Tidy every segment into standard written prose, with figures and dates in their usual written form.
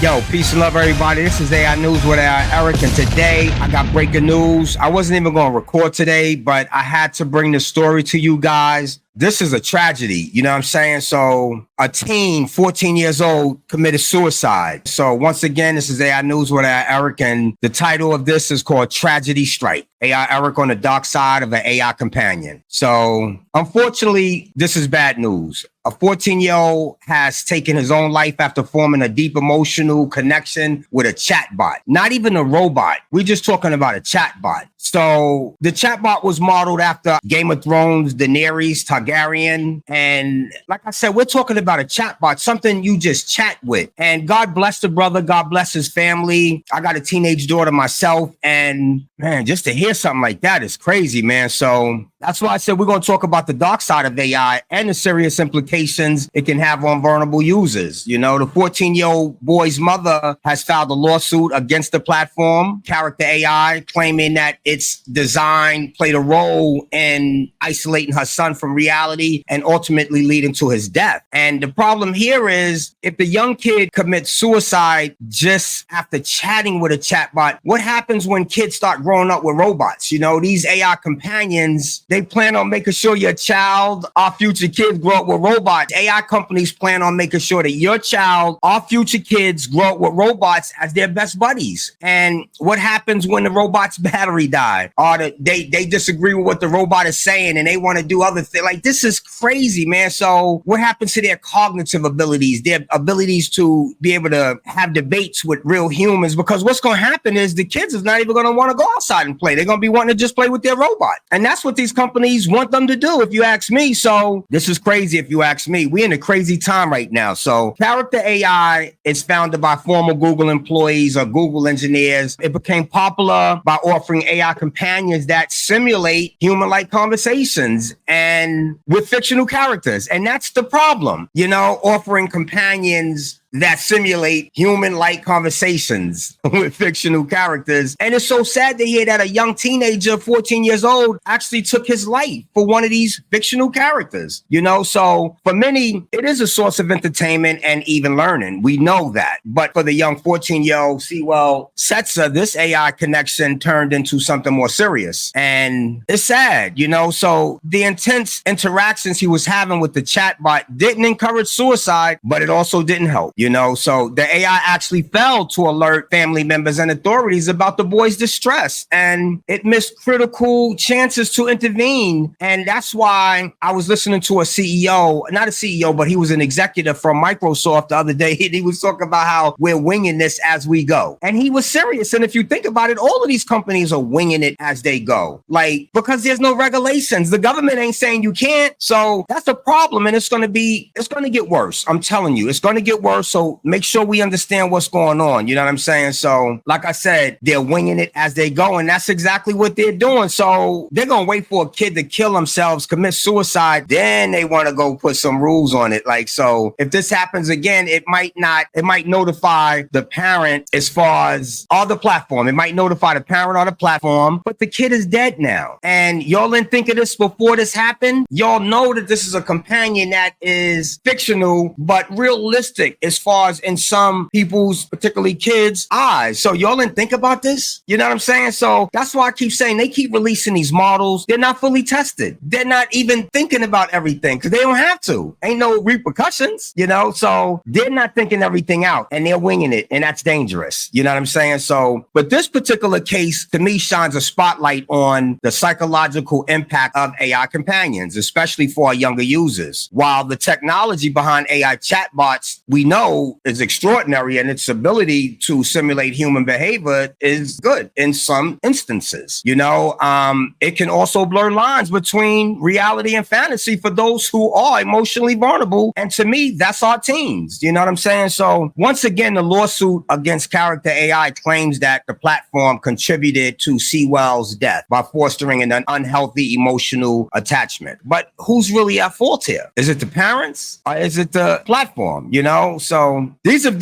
Yo, peace and love, everybody. This is AI News with AI Erik, and today I got breaking news. I wasn't even going to record today, but I had to bring the story to you guys. This is a tragedy, you know what I'm saying? So a teen, 14 years old, committed suicide. So once again, this is AI News with AI Erik, and the title of this is called Tragedy Strike. AI Erik on the dark side of an AI companion. So unfortunately, this is bad news. A 14-year-old has taken his own life after forming a deep emotional connection with a chatbot. Not even a robot. We're just talking about a chatbot. So the chatbot was modeled after Game of Thrones, Daenerys Targaryen. And like I said, we're talking about a chatbot, something you just chat with. And God bless the brother. God bless his family. I got a teenage daughter myself. And man, just to hear something like that is crazy, man. So that's why I said we're going to talk about the dark side of AI and the serious implications it can have on vulnerable users. You know, the 14-year-old boy's mother has filed a lawsuit against the platform, Character AI, claiming that its design played a role in isolating her son from reality and ultimately leading to his death. And the problem here is if the young kid commits suicide just after chatting with a chatbot, what happens when kids start growing up with robots? You know, these AI companions, they plan on making sure your child, our future kids, grow up with robots. AI companies plan on making sure that your child, our future kids, grow up with robots as their best buddies. And what happens when the robot's battery dies? Or they disagree with what the robot is saying and they want to do other things. Like, this is crazy, man. So what happens to their cognitive abilities, their abilities to be able to have debates with real humans? Because what's going to happen is the kids is not even going to want to go outside and play. They're going to be wanting to just play with their robot. And that's what these companies want them to do, if you ask me. So this is crazy if you ask me. We're in a crazy time right now. So Character AI is founded by former Google employees or Google engineers. It became popular by offering AI companions that simulate human-like conversations and with fictional characters. And that's the problem, you know, offering companions that simulate human-like conversations with fictional characters. And it's so sad to hear that a young teenager, 14 years old, actually took his life for one of these fictional characters, you know? So for many, it is a source of entertainment and even learning. We know that. But for the young 14-year-old Sewell Setzer, this AI connection turned into something more serious. And it's sad, you know? So the intense interactions he was having with the chatbot didn't encourage suicide, but it also didn't help. You know, so the AI actually failed to alert family members and authorities about the boy's distress, and it missed critical chances to intervene. And that's why I was listening to a CEO, not a CEO, but he was an executive from Microsoft the other day. He was talking about how we're winging this as we go. And he was serious. And if you think about it, all of these companies are winging it as they go. Like, because there's no regulations. The government ain't saying you can't. So that's a problem. And it's going to get worse. I'm telling you, it's going to get worse. So make sure we understand what's going on. You know what I'm saying? So like I said, they're winging it as they go. And that's exactly what they're doing. So they're going to wait for a kid to kill themselves, commit suicide. Then they want to go put some rules on it. Like, so if this happens again, it might notify the parent as far as all the platform. It might notify the parent on the platform, but the kid is dead now. And y'all didn't think of this before this happened. Y'all know that this is a companion that is fictional, but realistic as far as in some people's, particularly kids' eyes. So y'all didn't think about this? You know what I'm saying? So that's why I keep saying they keep releasing these models. They're not fully tested. They're not even thinking about everything because they don't have to. Ain't no repercussions, you know? So they're not thinking everything out and they're winging it, and that's dangerous. You know what I'm saying? So, but this particular case to me shines a spotlight on the psychological impact of AI companions, especially for our younger users. While the technology behind AI chatbots, we know is extraordinary, and its ability to simulate human behavior is good in some instances. You know, it can also blur lines between reality and fantasy for those who are emotionally vulnerable. And to me, that's our teens. You know what I'm saying? So once again, the lawsuit against Character AI claims that the platform contributed to Sewell's death by fostering an unhealthy emotional attachment. But who's really at fault here? Is it the parents or is it the platform? You know, so these are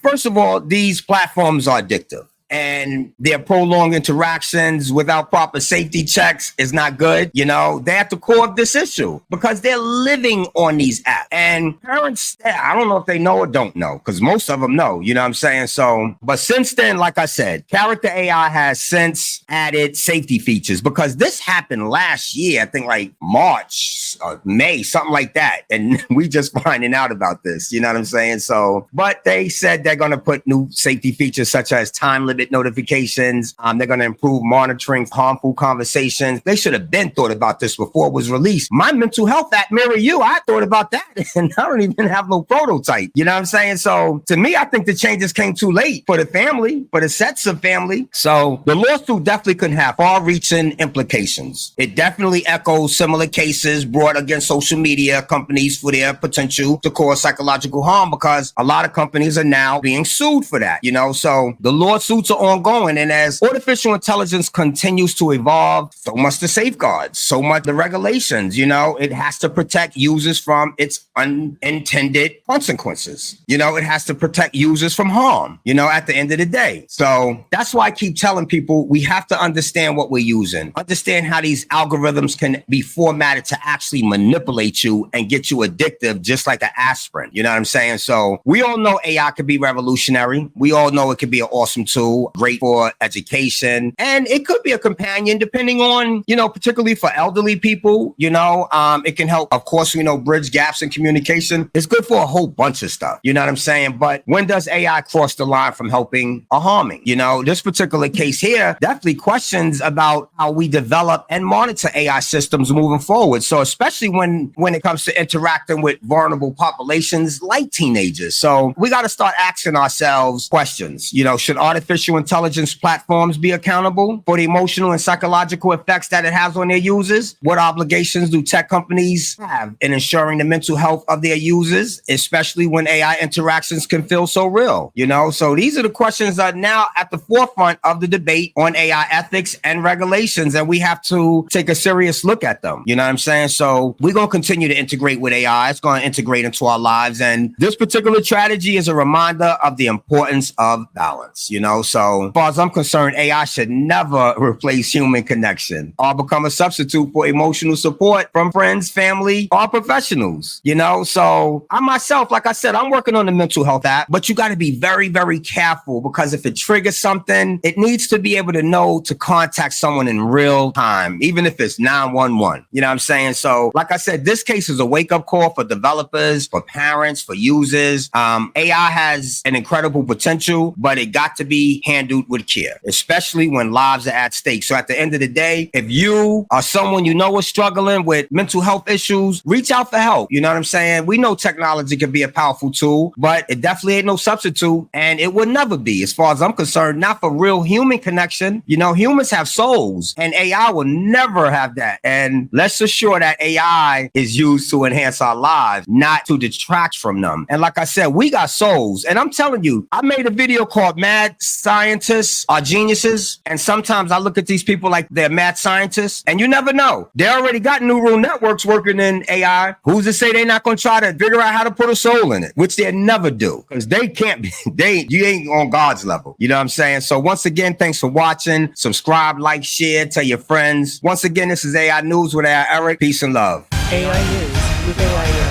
first of all, these platforms are addictive. and their prolonged interactions without proper safety checks is not good. You know, they're at the core of this issue because they're living on these apps. And parents, I don't know if they know or don't know, because most of them know, you know what I'm saying? So, but since then, like I said, Character AI has since added safety features because this happened last year, I think like March or May, something like that. And we just finding out about this, you know what I'm saying? So, but they said they're going to put new safety features such as time limit notifications. They're going to improve monitoring harmful conversations. They should have been thought about this before it was released. My mental health app, Mirror You, I thought about that and I don't even have no prototype. You know what I'm saying? So to me, I think the changes came too late for the family, for the sets of family. So the lawsuit definitely could have far-reaching implications. It definitely echoes similar cases brought against social media companies for their potential to cause psychological harm because a lot of companies are now being sued for that, you know? So the lawsuits are ongoing. And as artificial intelligence continues to evolve, so much the safeguards, so much the regulations, you know, it has to protect users from its unintended consequences. You know, it has to protect users from harm, you know, at the end of the day. So that's why I keep telling people we have to understand what we're using, understand how these algorithms can be formatted to actually manipulate you and get you addictive, just like an aspirin. You know what I'm saying? So we all know AI could be revolutionary. We all know it could be an awesome tool, great for education, and it could be a companion depending on, you know, particularly for elderly people, you know, it can help, of course, you know, bridge gaps in communication. It's good for a whole bunch of stuff. You know what I'm saying? But when does AI cross the line from helping or harming? You know, this particular case here definitely questions about how we develop and monitor AI systems moving forward. So especially when it comes to interacting with vulnerable populations like teenagers. So we got to start asking ourselves questions. You know, should artificial intelligence platforms be accountable for the emotional and psychological effects that it has on their users? What obligations do tech companies have in ensuring the mental health of their users, especially when AI interactions can feel so real? You know, so these are the questions that are now at the forefront of the debate on AI ethics and regulations, and we have to take a serious look at them. You know what I'm saying? So we're going to continue to integrate with AI. It's going to integrate into our lives. And this particular strategy is a reminder of the importance of balance, you know? So as far as I'm concerned, AI should never replace human connection or become a substitute for emotional support from friends, family, or professionals, you know? So I myself, like I said, I'm working on the mental health app, but you got to be very, very careful because if it triggers something, it needs to be able to know to contact someone in real time, even if it's 911. You know what I'm saying? So like I said, this case is a wake-up call for developers, for parents, for users. AI has an incredible potential, but it got to be handled with care, especially when lives are at stake. So at the end of the day, if you or someone you know is struggling with mental health issues, reach out for help. You know what I'm saying? We know technology can be a powerful tool, but it definitely ain't no substitute, and it will never be, as far as I'm concerned, not for real human connection. You know, humans have souls, and AI will never have that. And let's assure that AI is used to enhance our lives, not to detract from them. And like I said, we got souls. And I'm telling you, I made a video called Mad Scientists Are Geniuses. And sometimes I look at these people like they're mad scientists, and you never know. They already got neural networks working in AI. Who's to say they're not going to try to figure out how to put a soul in it, which they never do, because they can't be, you ain't on God's level. You know what I'm saying? So once again, thanks for watching. Subscribe, like, share, tell your friends. Once again, this is AI News with AI Erik. Peace and love. AI News with AI Erik.